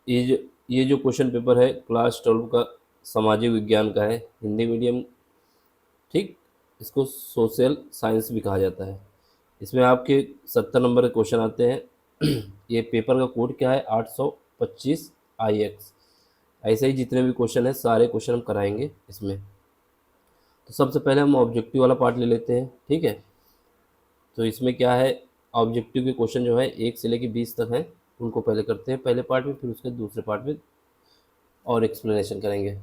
ये जो question paper है क्लास 12 का सामाजिक विज्ञान का है, हिंदी मीडियम, ठीक। इसको सोशल साइंस भी कहा जाता है। इसमें आपके 70 नंबर के क्वेश्चन आते हैं। ये पेपर का कोड क्या है, 825 IX। ऐसे ही जितने भी क्वेश्चन हैं सारे क्वेश्चन हम कराएंगे इसमें। तो सबसे पहले हम ऑब्जेक्टिव वाला पार्ट ले लेते हैं, ठीक है। तो इसमें क्या है, ऑब्जेक्टिव के क्वेश्चन जो है 1 से लेकर 20 तक हैं, उनको पहले करते हैं पहले पार्ट में, फिर उसके दूसरे पार्ट में और एक्सप्लेनेशन करेंगे।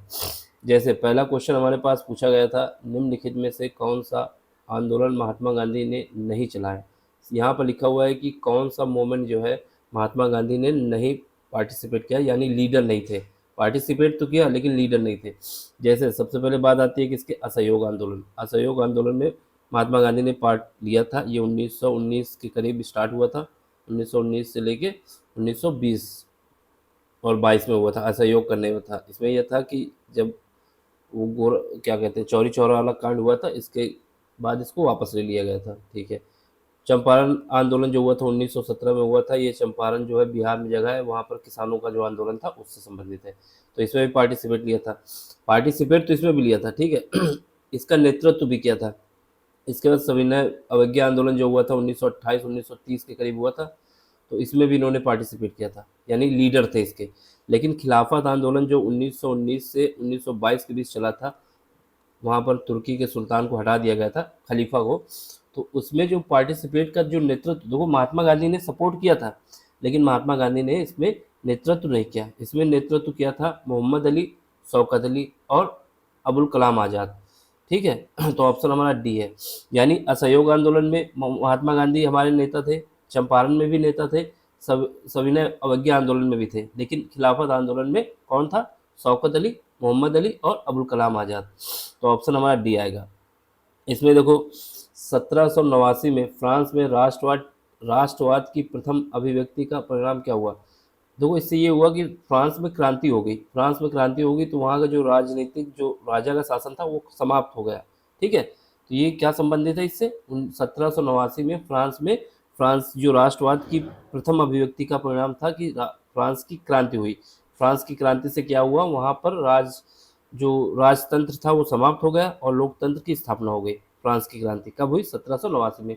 जैसे पहला क्वेश्चन हमारे पास पूछा गया था, निम्नलिखित में से कौन सा आंदोलन महात्मा गांधी ने नहीं चलाया। यहाँ पर लिखा हुआ है कि कौन सा मूवमेंट जो है महात्मा गांधी ने नहीं पार्टिसिपेट किया, यानी लीडर नहीं थे। पार्टिसिपेट तो किया लेकिन लीडर नहीं थे। जैसे सबसे पहले बात आती है कि इसके असहयोग आंदोलन। असहयोग आंदोलन में महात्मा गांधी ने पार्ट लिया था। ये 1919 के करीब स्टार्ट हुआ था, 1919 से लेके 1920 और 22 में हुआ था। असहयोग करने में था। इसमें यह था कि जब वो क्या कहते हैं, चौरी चौरा वाला कांड हुआ था, इसके बाद इसको वापस ले लिया गया था, ठीक है। चंपारण आंदोलन जो हुआ था 1917 में हुआ था। ये चंपारण जो है बिहार में जगह है, वहाँ पर किसानों का जो आंदोलन था उससे संबंधित है। तो इसमें भी पार्टिसिपेट लिया था। पार्टिसिपेट तो इसमें भी लिया था, ठीक है। इसका नेतृत्व भी किया था। इसके बाद सविनय अवज्ञा आंदोलन जो हुआ था 1928-1930 के करीब हुआ था, तो इसमें भी इन्होंने पार्टिसिपेट किया था, यानी लीडर थे इसके। लेकिन खिलाफत आंदोलन जो 1919 से 1922 के बीच चला था, वहाँ पर तुर्की के सुल्तान को हटा दिया गया था, खलीफा को। तो उसमें जो पार्टिसिपेट का जो नेतृत्व, देखो महात्मा गांधी ने सपोर्ट किया था, लेकिन महात्मा गांधी ने इसमें नेतृत्व नहीं किया। इसमें नेतृत्व किया था मोहम्मद अली, शौकत अली और अबुल कलाम आज़ाद, ठीक है। तो ऑप्शन हमारा डी है। यानी असहयोग आंदोलन में महात्मा गांधी हमारे नेता थे, चंपारण में भी नेता थे, सविनय अवज्ञा आंदोलन में भी थे, लेकिन खिलाफत आंदोलन में कौन था, शौकत अली, मोहम्मद अली और अबुल कलाम आज़ाद। तो ऑप्शन हमारा डी आएगा। इसमें देखो 1789 में फ्रांस में राष्ट्रवाद की प्रथम अभिव्यक्ति का परिणाम क्या हुआ। देखो इससे ये हुआ कि फ्रांस में क्रांति हो गई। फ्रांस में क्रांति हो गई तो वहाँ का जो राजनीतिक जो राजा का शासन था वो समाप्त हो गया, ठीक है। तो ये क्या संबंधित है इससे, 1789 में फ्रांस जो राष्ट्रवाद की प्रथम अभिव्यक्ति का परिणाम था कि फ्रांस की क्रांति हुई। फ्रांस की क्रांति से क्या हुआ, वहाँ पर जो राजतंत्र था वो समाप्त हो गया और लोकतंत्र की स्थापना हो गई। फ्रांस की क्रांति कब हुई, 1789 में।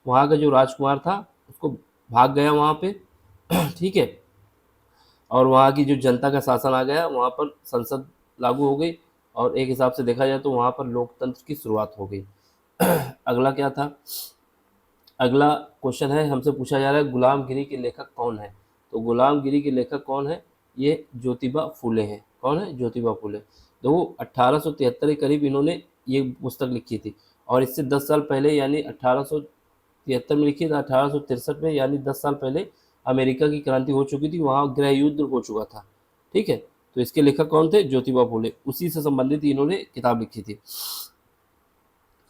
वहाँ का जो राजकुमार था उसको भाग गया वहाँ पे, ठीक है। और वहाँ की जो जनता का शासन आ गया, वहाँ पर संसद लागू हो गई और एक हिसाब से देखा जाए तो वहाँ पर लोकतंत्र की शुरुआत हो गई। अगला क्या था, अगला क्वेश्चन है, हमसे पूछा जा रहा है गुलामगिरी के लेखक कौन है। तो गुलामगिरी के लेखक कौन है, ये ज्योतिबा फूले हैं। कौन है, ज्योतिबा फूले। देखो 1873 के करीब इन्होंने ये पुस्तक लिखी थी और इससे 10 साल पहले यानी 1873 में लिखी थी, 1863 में, यानी 10 साल पहले अमेरिका की क्रांति हो चुकी थी, वहाँ गृह युद्ध हो चुका था, ठीक है। तो इसके लेखक कौन थे, ज्योतिबा फूले। उसी से संबंधित इन्होंने किताब लिखी थी।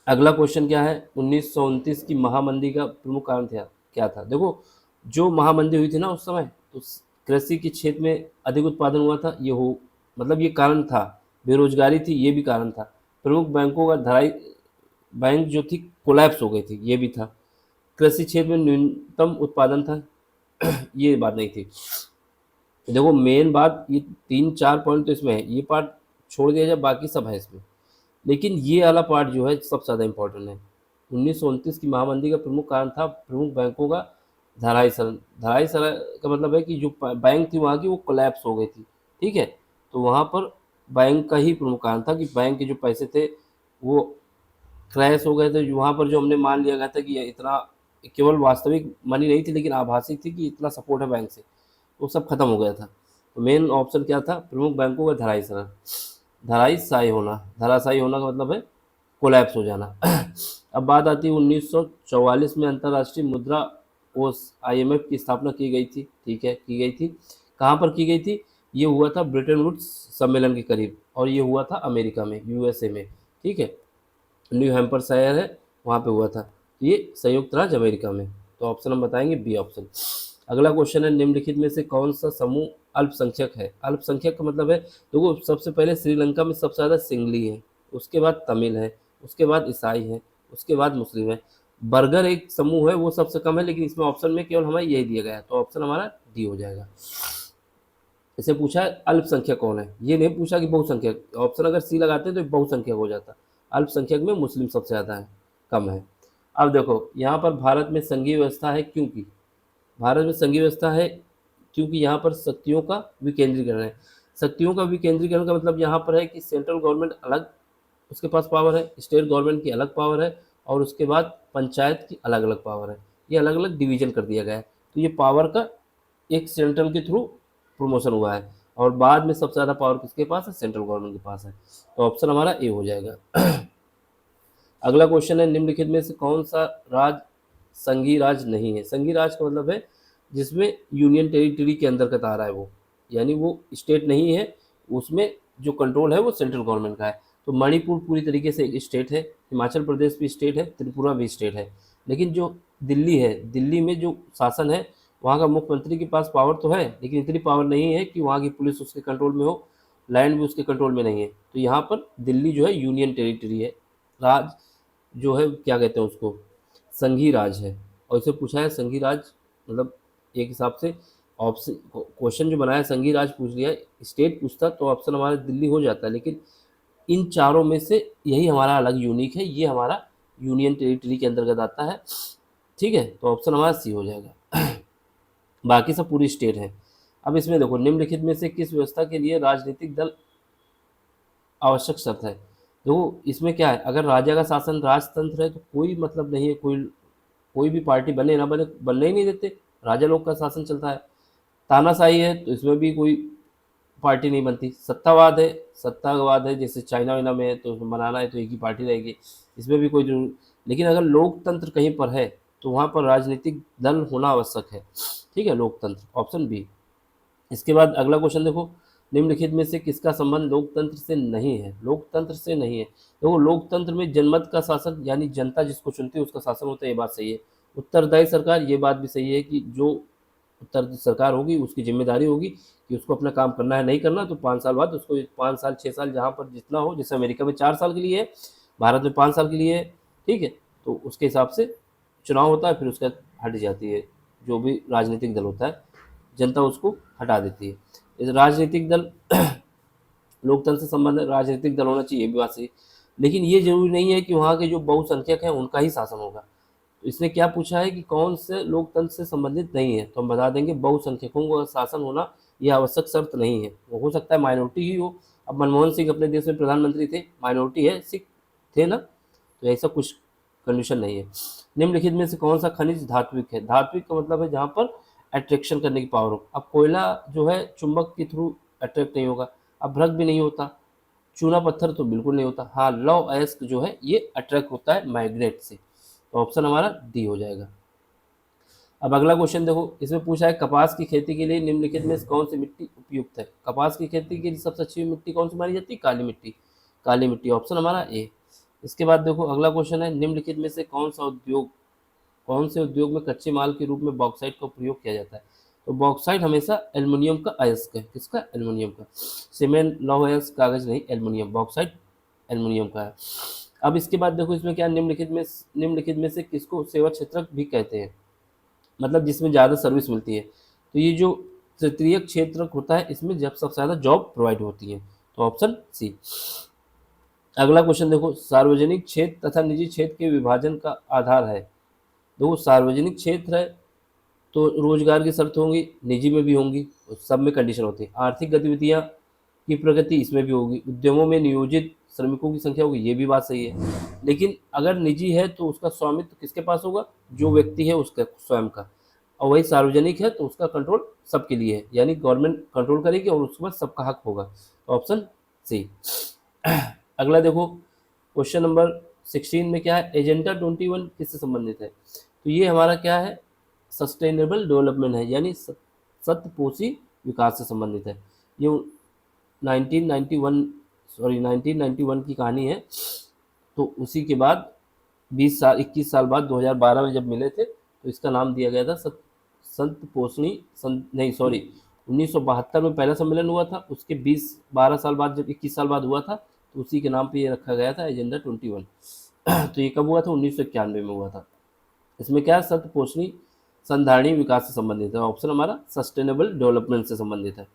अगला क्वेश्चन क्या है, 1929 की महामंदी का प्रमुख कारण क्या था। देखो जो महामंदी हुई थी ना उस समय, तो कृषि के क्षेत्र में अधिक उत्पादन हुआ था, ये हो मतलब ये कारण था। बेरोजगारी थी, ये भी कारण था। प्रमुख बैंकों का धराई बैंक जो थी कोलैप्स हो गई थी, ये भी था। कृषि क्षेत्र में न्यूनतम उत्पादन था, ये बात नहीं थी। देखो मेन बात ये 3-4 पॉइंट तो इसमें है, ये पार्ट छोड़ दिया जाए बाकी सब है इसमें, लेकिन ये वाला पार्ट जो है सबसे ज़्यादा इम्पोर्टेंट है। 1929 की महामंदी का प्रमुख कारण था प्रमुख बैंकों का धराशायी। धराशायी का मतलब है कि जो बैंक थी वहाँ की वो कोलैप्स हो गई थी, ठीक है। तो वहाँ पर बैंक का ही प्रमुख कारण था कि बैंक के जो पैसे थे वो क्रैश हो गए थे। वहाँ पर जो हमने मान लिया गया था कि इतना, केवल वास्तविक मनी नहीं थी लेकिन आभासी थी कि इतना सपोर्ट है बैंक से, वो सब खत्म हो गया था। तो मेन ऑप्शन क्या था, प्रमुख बैंकों का धराशायी होना का मतलब है कोलैप्स हो जाना। अब बात आती है 1944 में अंतर्राष्ट्रीय मुद्रा कोष IMF की स्थापना की गई थी, ठीक है, की गई थी। कहाँ पर की गई थी, ये हुआ था ब्रिटेन वुड्स सम्मेलन के करीब और ये हुआ था अमेरिका में, USA में, ठीक है। न्यू हैम्पर शहर है, वहाँ पे हुआ था। ये संयुक्त राज्य अमेरिका में। तो ऑप्शन हम बताएंगे बी ऑप्शन। अगला क्वेश्चन है, निम्नलिखित में से कौन सा समूह अल्पसंख्यक है। अल्पसंख्यक का मतलब है, देखो सबसे पहले श्रीलंका में सबसे ज़्यादा सिंगली है, उसके बाद तमिल है, उसके बाद ईसाई है, उसके बाद मुस्लिम है। बर्गर एक समूह है, वो सबसे कम है, लेकिन इसमें ऑप्शन में केवल हमें यही दिया गया है, तो ऑप्शन हमारा डी हो जाएगा। इसे पूछा है अल्पसंख्यक कौन है, ये नहीं पूछा कि बहुसंख्यक। ऑप्शन अगर सी लगाते हैं तो बहुसंख्यक हो जाता। अल्पसंख्यक में मुस्लिम सबसे ज़्यादा है, कम है। अब देखो यहाँ पर भारत में संघीय व्यवस्था है, क्योंकि भारत में संघीय व्यवस्था है क्योंकि यहाँ पर शक्तियों का विकेंद्रीकरण है। शक्तियों का विकेंद्रीकरण का मतलब यहाँ पर है कि सेंट्रल गवर्नमेंट अलग उसके पास पावर है, स्टेट गवर्नमेंट की अलग पावर है, और उसके बाद पंचायत की अलग अलग पावर है। ये अलग अलग डिवीजन कर दिया गया है। तो ये पावर का एक सेंट्रल के थ्रू प्रमोशन हुआ है, और बाद में सबसे ज़्यादा पावर किसके पास है, सेंट्रल गवर्नमेंट के पास है। तो ऑप्शन हमारा ए हो जाएगा। अगला क्वेश्चन है, निम्नलिखित में से कौन सा राज्य संघीय राज नहीं है। संघीय राज का मतलब है जिसमें यूनियन टेरिटरी के अंतर्गत आ रहा है वो, यानी वो स्टेट नहीं है, उसमें जो कंट्रोल है वो सेंट्रल गवर्नमेंट का है। तो मणिपुर पूरी तरीके से एक स्टेट है, हिमाचल प्रदेश भी स्टेट है, त्रिपुरा भी स्टेट है। लेकिन जो दिल्ली है, दिल्ली में जो शासन है वहाँ का मुख्यमंत्री के पास पावर तो है, लेकिन इतनी पावर नहीं है कि वहाँ की पुलिस उसके कंट्रोल में हो, लैंड भी उसके कंट्रोल में नहीं है। तो यहाँ पर दिल्ली जो है यूनियन टेरिटरी है, राज जो है क्या कहते हैं उसको, संघीय राज है। और इसे पूछा है संघीय राज, मतलब एक हिसाब से ऑप्शन क्वेश्चन जो बनाया संघीय राज पूछ लिया, स्टेट पूछता तो ऑप्शन हमारा दिल्ली हो जाता है, लेकिन इन चारों में से यही हमारा अलग यूनिक है, ये हमारा यूनियन टेरिटरी के अंतर्गत आता है। ठीक है, तो ऑप्शन हमारा सी हो जाएगा। बाकी सब पूरी स्टेट है। अब इसमें देखो, निम्नलिखित में से किस व्यवस्था के लिए राजनीतिक दल आवश्यक शर्त है। देखो इसमें क्या है, अगर राजा का शासन राजतंत्र है तो कोई मतलब नहीं है, कोई कोई भी पार्टी बने ना बने, बनने ही नहीं देते, राजा लोग का शासन चलता है। तानाशाही है तो इसमें भी कोई पार्टी नहीं बनती। सत्तावाद है, सत्तावाद है जैसे चाइना वाइना में है, तो उसमें बनाना है तो एक ही पार्टी रहेगी, इसमें भी कोई जरूर। लेकिन अगर लोकतंत्र कहीं पर है तो वहाँ पर राजनीतिक दल होना आवश्यक है। ठीक है, लोकतंत्र, ऑप्शन बी। इसके बाद अगला क्वेश्चन देखो, निम्नलिखित में से किसका संबंध लोकतंत्र से नहीं है। लोकतंत्र से नहीं है, देखो लोकतंत्र में जनमत का शासन, यानी जनता जिसको चुनती है उसका शासन होता है, ये बात सही है। उत्तरदायी सरकार, ये बात भी सही है कि जो उत्तर सरकार होगी उसकी जिम्मेदारी होगी कि उसको अपना काम करना है, नहीं करना तो 5 साल बाद उसको 5 साल 6 साल जहाँ पर जितना हो, जैसे अमेरिका में 4 साल के लिए है, भारत में 5 साल के लिए है। ठीक है, तो उसके हिसाब से चुनाव होता है, फिर उसका हट जाती है जो भी राजनीतिक दल होता है, जनता उसको हटा देती है। इस राजनीतिक दल लोकतंत्र से संबंधित राजनीतिक दल होना चाहिए, ये भी बात सही, लेकिन ये जरूरी नहीं है कि वहाँ के जो बहुसंख्यक हैं उनका ही शासन होगा। तो इसने क्या पूछा है कि कौन से लोकतंत्र से संबंधित नहीं है, तो हम बता देंगे बहुसंख्यकों का शासन होना यह आवश्यक शर्त नहीं है। वो हो सकता है माइनॉरिटी ही हो। अब मनमोहन सिंह अपने देश में प्रधानमंत्री थे, माइनॉरिटी है, सिख थे ना, तो ऐसा कुछ कंडीशन नहीं है। निम्नलिखित में से कौन सा खनिज धात्विक है। धात्विक का मतलब है जहाँ पर अट्रैक्शन करने की पावर हो। अब कोयला जो है चुंबक के थ्रू अट्रैक्ट नहीं होगा, अभ्रक भी नहीं होता, चूना पत्थर तो बिल्कुल नहीं होता। हाँ, लौह अयस्क जो है ये अट्रैक्ट होता है मैग्नेट से। तो ऑप्शन हमारा डी हो जाएगा। अब अगला क्वेश्चन देखो, इसमें पूछा है कपास की खेती के लिए निम्नलिखित में से कौन सी मिट्टी उपयुक्त है। कपास की खेती के लिए सबसे अच्छी मिट्टी कौन सी मानी जाती है, काली मिट्टी। काली मिट्टी, ऑप्शन हमारा ए। इसके बाद देखो अगला क्वेश्चन है, निम्नलिखित में से कौन से उद्योग में कच्चे माल के रूप में बॉक्साइट का प्रयोग किया जाता है। तो बॉक्साइट हमेशा एल्युमिनियम का अयस्क है। किसका, एल्युमिनियम का। सीमेंट, लौह अयस्क, कागज नहीं, एल्युमिनियम, बॉक्साइट एल्युमिनियम का है। अब इसके बाद देखो इसमें क्या, निम्नलिखित में से किसको सेवा क्षेत्रक भी कहते हैं, मतलब जिसमें ज़्यादा सर्विस मिलती है। तो ये जो तृतीयक क्षेत्र होता है इसमें जब सबसे ज़्यादा जॉब प्रोवाइड होती है। तो ऑप्शन सी। अगला क्वेश्चन देखो, सार्वजनिक क्षेत्र तथा निजी क्षेत्र के विभाजन का आधार है। देखो सार्वजनिक क्षेत्र है तो रोजगार की शर्त होंगी, निजी में भी होंगी, सब में कंडीशन होती है। आर्थिक गतिविधियाँ की प्रगति इसमें भी होगी, उद्यमों में नियोजित श्रमिकों की संख्या होगी, ये भी बात सही है। लेकिन अगर निजी है तो उसका स्वामित्व किसके पास होगा, जो व्यक्ति है उसका स्वयं का। और वही सार्वजनिक है तो उसका कंट्रोल सबके लिए है, यानी गवर्नमेंट कंट्रोल करेगी और उसके बाद सबका हक होगा। तो ऑप्शन सी। अगला देखो, क्वेश्चन नंबर 16 में क्या है, एजेंडा 21 किससे संबंधित है। तो ये हमारा क्या है, सस्टेनेबल डेवलपमेंट है, यानी सतपोषी विकास से संबंधित है। ये 1991 की कहानी है। तो उसी के बाद 21 साल बाद 2012 में जब मिले थे तो इसका नाम दिया गया था संत पोषणी नहीं सॉरी 1972 में पहला सम्मेलन हुआ था, उसके 12 साल बाद जब 21 साल बाद हुआ था तो उसी के नाम पे ये रखा गया था, एजेंडा 21। तो ये कब हुआ था, 1991 में हुआ था। इसमें क्या है, सत पोषणी संधारणीय विकास से संबंधित है। ऑप्शन हमारा सस्टेनेबल डेवलपमेंट से संबंधित है।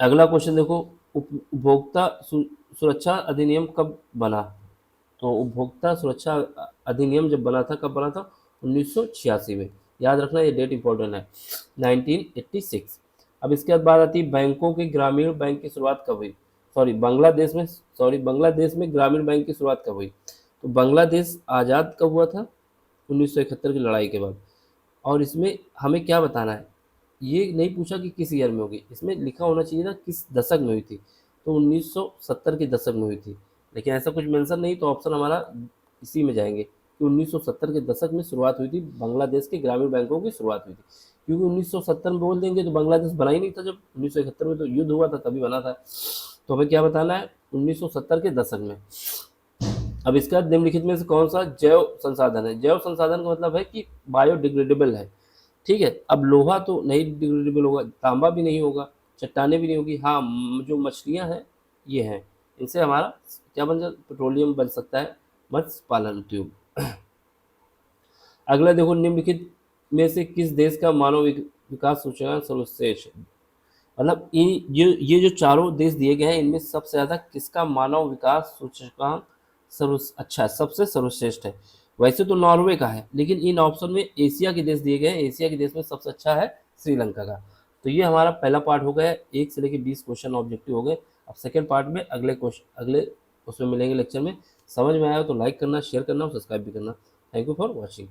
अगला क्वेश्चन देखो, उपभोक्ता सुरक्षा अधिनियम कब बना? तो उपभोक्ता सुरक्षा अधिनियम जब बना था, कब बना था? 1986 में। याद रखना, ये डेट इंपॉर्टेंट है, 1986। अब इसके बाद बात आती है बैंकों के ग्रामीण बैंक की शुरुआत कब हुई? बांग्लादेश में ग्रामीण बैंक की शुरुआत कब हुई? तो बांग्लादेश आज़ाद कब हुआ था? 1971 की लड़ाई के बाद। और इसमें हमें क्या बताना है, ये नहीं पूछा कि किस ईयर में होगी, इसमें लिखा होना चाहिए था किस दशक में हुई थी। तो 1970 के दशक में हुई थी, लेकिन ऐसा कुछ मेंशन नहीं, तो ऑप्शन हमारा इसी में जाएंगे कि 1970 के दशक में शुरुआत हुई थी, बांग्लादेश के ग्रामीण बैंकों की शुरुआत हुई थी। क्योंकि 1970 में बोल देंगे तो बांग्लादेश बना ही नहीं था, जब 1971 में तो युद्ध हुआ था तभी बना था। तो हमें क्या बताना है? 1970 के दशक में। अब इसका निम्नलिखित में से कौन सा जैव संसाधन है? जैव संसाधन का मतलब है कि बायोडिग्रेडेबल है, ठीक है। अब लोहा तो नहीं डिग्रेडेबल होगा, तांबा भी नहीं होगा, चट्टाने भी नहीं होगी, हाँ जो मछलियाँ हैं ये हैं, इनसे हमारा क्या बन जाता? पेट्रोलियम बन सकता है, मत्स्य पालन उद्योग। अगला देखो, निम्नलिखित में से किस देश का मानव विकास सूचकांक सर्वश्रेष्ठ है? मतलब ये जो चारों देश दिए गए हैं, इनमें सबसे ज़्यादा किसका मानव विकास सूचकांक सबसे सर्वश्रेष्ठ है? वैसे तो नॉर्वे का है, लेकिन इन ऑप्शन में एशिया के देश दिए गए हैं, एशिया के देश में सबसे अच्छा है श्रीलंका का। तो ये हमारा पहला पार्ट हो गया, 1 से लेकर 20 क्वेश्चन ऑब्जेक्टिव हो गए। अब सेकेंड पार्ट में अगले उसमें मिलेंगे लेक्चर में। समझ में आया हो तो लाइक करना, शेयर करना और सब्सक्राइब भी करना। Thank you for watching.